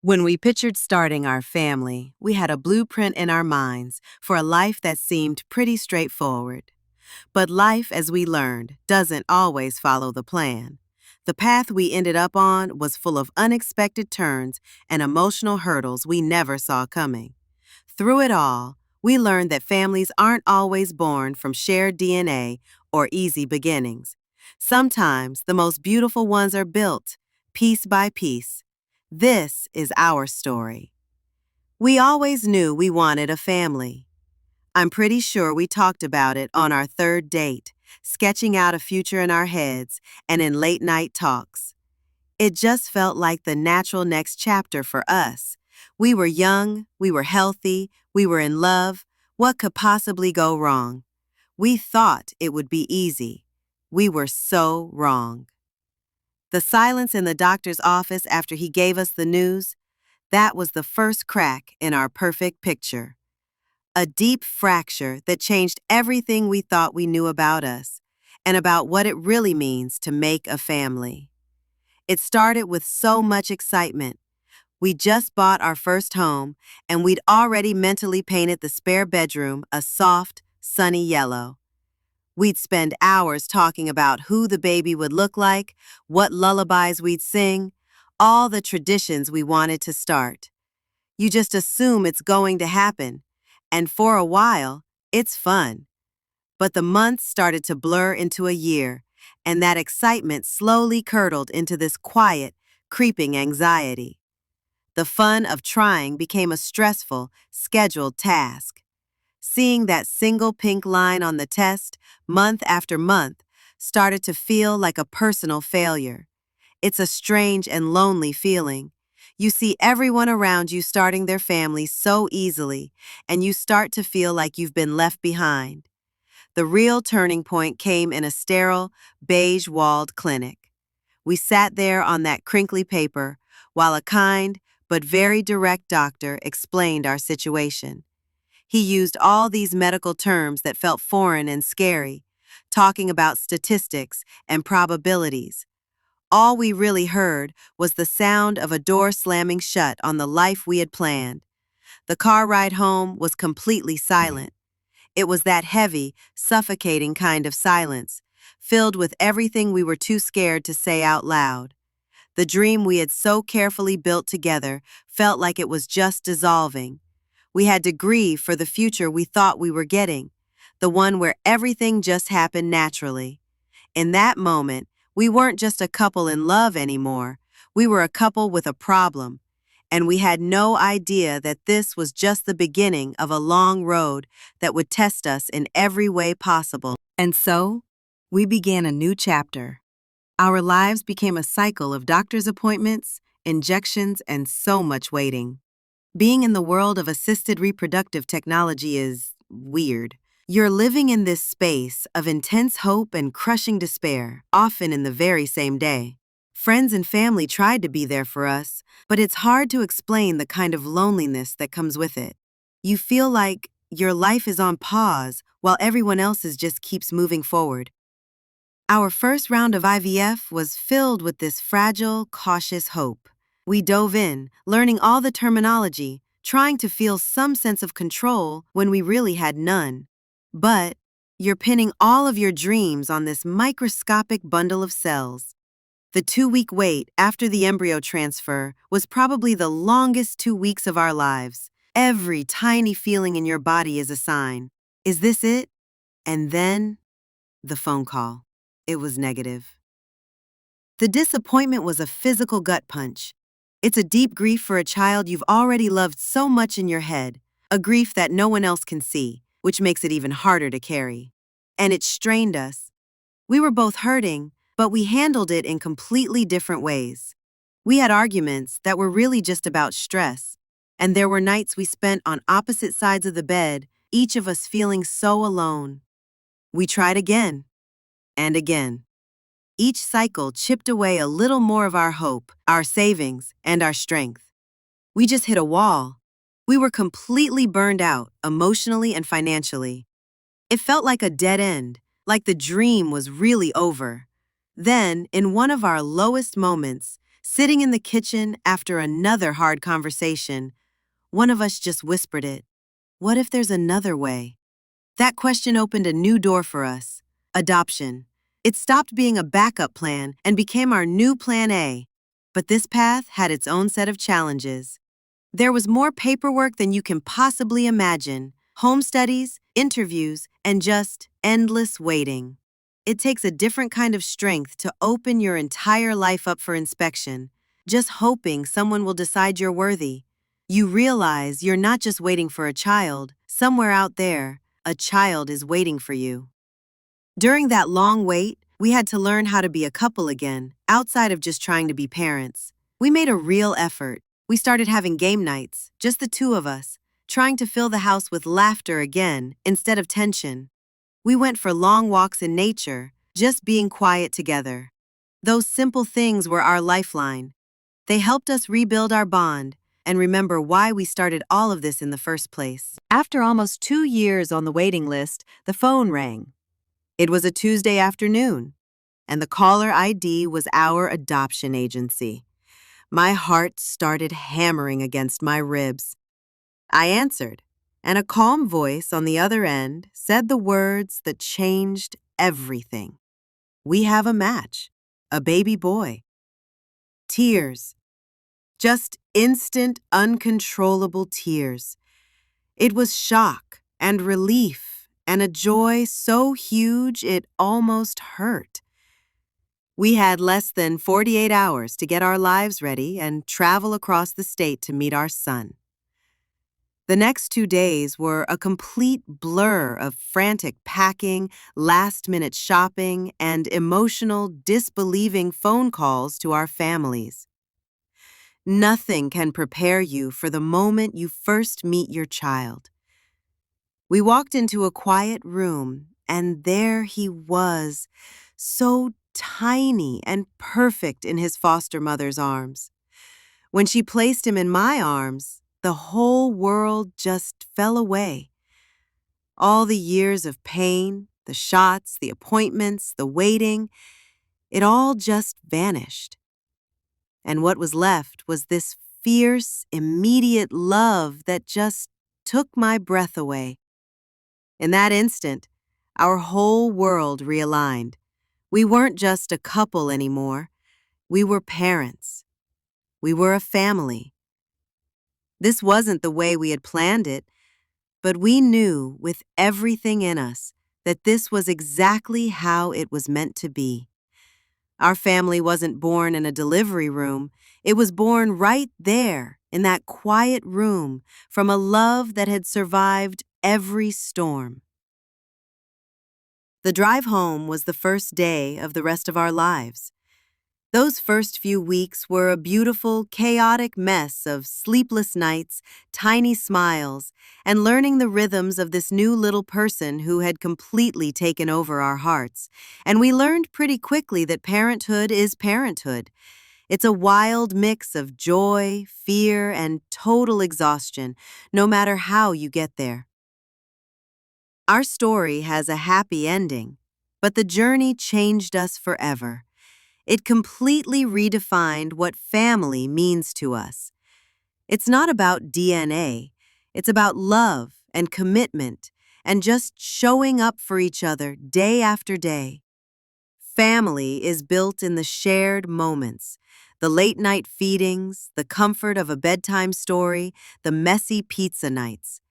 When we pictured starting our family, we had a blueprint in our minds for a life that seemed pretty straightforward. But life, as we learned, doesn't always follow the plan. The path we ended up on was full of unexpected turns and emotional hurdles we never saw coming. Through it all, we learned that families aren't always born from shared DNA or easy beginnings. Sometimes the most beautiful ones are built, piece by piece. This is our story. We always knew we wanted a family. I'm pretty sure we talked about it on our third date, sketching out a future in our heads and in late night talks. It just felt like the natural next chapter for us. We were young, we were healthy, we were in love. What could possibly go wrong? We thought it would be easy. We were so wrong. The silence in the doctor's office after he gave us the news, that was the first crack in our perfect picture. A deep fracture that changed everything we thought we knew about us and about what it really means to make a family. It started with so much excitement. We just bought our first home, and we'd already mentally painted the spare bedroom a soft, sunny yellow. We'd spend hours talking about who the baby would look like, what lullabies we'd sing, all the traditions we wanted to start. You just assume it's going to happen, and for a while, it's fun. But the months started to blur into a year, and that excitement slowly curdled into this quiet, creeping anxiety. The fun of trying became a stressful, scheduled task. Seeing that single pink line on the test, month after month, started to feel like a personal failure. It's a strange and lonely feeling. You see everyone around you starting their families so easily, and you start to feel like you've been left behind. The real turning point came in a sterile, beige-walled clinic. We sat there on that crinkly paper while a kind but very direct doctor explained our situation. He used all these medical terms that felt foreign and scary, talking about statistics and probabilities. All we really heard was the sound of a door slamming shut on the life we had planned. The car ride home was completely silent. It was that heavy, suffocating kind of silence, filled with everything we were too scared to say out loud. The dream we had so carefully built together felt like it was just dissolving. We had to grieve for the future we thought we were getting, the one where everything just happened naturally. In that moment, we weren't just a couple in love anymore. We were a couple with a problem, and we had no idea that this was just the beginning of a long road that would test us in every way possible. And so, we began a new chapter. Our lives became a cycle of doctor's appointments, injections, and so much waiting. Being in the world of assisted reproductive technology is weird. You're living in this space of intense hope and crushing despair, often in the very same day. Friends and family tried to be there for us, but it's hard to explain the kind of loneliness that comes with it. You feel like your life is on pause while everyone else's just keeps moving forward. Our first round of IVF was filled with this fragile, cautious hope. We dove in, learning all the terminology, trying to feel some sense of control when we really had none. But you're pinning all of your dreams on this microscopic bundle of cells. The 2-week wait after the embryo transfer was probably the longest 2 weeks of our lives. Every tiny feeling in your body is a sign. Is this it? And then, the phone call. It was negative. The disappointment was a physical gut punch. It's a deep grief for a child you've already loved so much in your head, a grief that no one else can see, which makes it even harder to carry. And it strained us. We were both hurting, but we handled it in completely different ways. We had arguments that were really just about stress, and there were nights we spent on opposite sides of the bed, each of us feeling so alone. We tried again, and again. Each cycle chipped away a little more of our hope, our savings, and our strength. We just hit a wall. We were completely burned out, emotionally and financially. It felt like a dead end, like the dream was really over. Then, in one of our lowest moments, Sitting in the kitchen after another hard conversation, one of us just whispered it. What if there's another way? That question opened a new door for us: adoption. It stopped being a backup plan and became our new plan A. But this path had its own set of challenges. There was more paperwork than you can possibly imagine: home studies, interviews, and just endless waiting. It takes a different kind of strength to open your entire life up for inspection, just hoping someone will decide you're worthy. You realize you're not just waiting for a child. Somewhere out there, a child is waiting for you. During that long wait, we had to learn how to be a couple again, outside of just trying to be parents. We made a real effort. We started having game nights, just the two of us, trying to fill the house with laughter again instead of tension. We went for long walks in nature, just being quiet together. Those simple things were our lifeline. They helped us rebuild our bond and remember why we started all of this in the first place. After almost 2 years on the waiting list, the phone rang. It was a Tuesday afternoon, and the caller ID was our adoption agency. My heart started hammering against my ribs. I answered, and a calm voice on the other end said the words that changed everything. We have a match, a baby boy. Tears. Just instant, uncontrollable tears. It was shock and relief and a joy so huge it almost hurt. We had less than 48 hours to get our lives ready and travel across the state to meet our son. The next 2 days were a complete blur of frantic packing, last-minute shopping, and emotional, disbelieving phone calls to our families. Nothing can prepare you for the moment you first meet your child. We walked into a quiet room, and there he was, so tiny and perfect in his foster mother's arms. When she placed him in my arms, the whole world just fell away. All the years of pain, the shots, the appointments, the waiting, it all just vanished. And what was left was this fierce, immediate love that just took my breath away. In that instant, our whole world realigned. We weren't just a couple anymore. We were parents. We were a family. This wasn't the way we had planned it, but we knew with everything in us that this was exactly how it was meant to be. Our family wasn't born in a delivery room. It was born right there, in that quiet room, from a love that had survived every storm. The drive home was the first day of the rest of our lives. Those first few weeks were a beautiful, chaotic mess of sleepless nights, tiny smiles, and learning the rhythms of this new little person who had completely taken over our hearts. And we learned pretty quickly that parenthood is parenthood. It's a wild mix of joy, fear, and total exhaustion, no matter how you get there. Our story has a happy ending, but the journey changed us forever. It completely redefined what family means to us. It's not about DNA. It's about love and commitment and just showing up for each other day after day. Family is built in the shared moments, the late-night feedings, the comfort of a bedtime story, the messy pizza nights.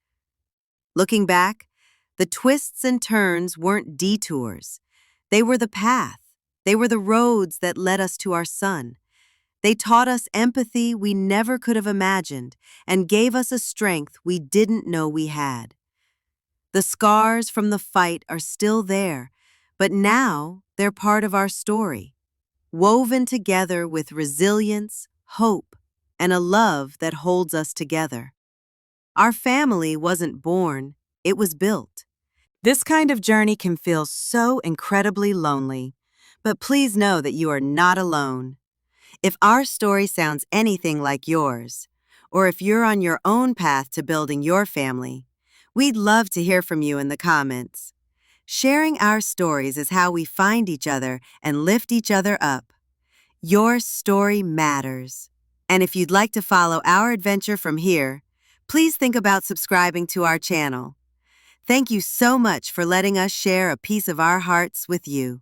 Looking back, the twists and turns weren't detours. They were the path. They were the roads that led us to our son. They taught us empathy we never could have imagined and gave us a strength we didn't know we had. The scars from the fight are still there, but now they're part of our story, woven together with resilience, hope, and a love that holds us together. Our family wasn't born, it was built. This kind of journey can feel so incredibly lonely. But please know that you are not alone. If our story sounds anything like yours, or if you're on your own path to building your family, we'd love to hear from you in the comments. Sharing our stories is how we find each other and lift each other up. Your story matters. And if you'd like to follow our adventure from here, please think about subscribing to our channel. Thank you so much for letting us share a piece of our hearts with you.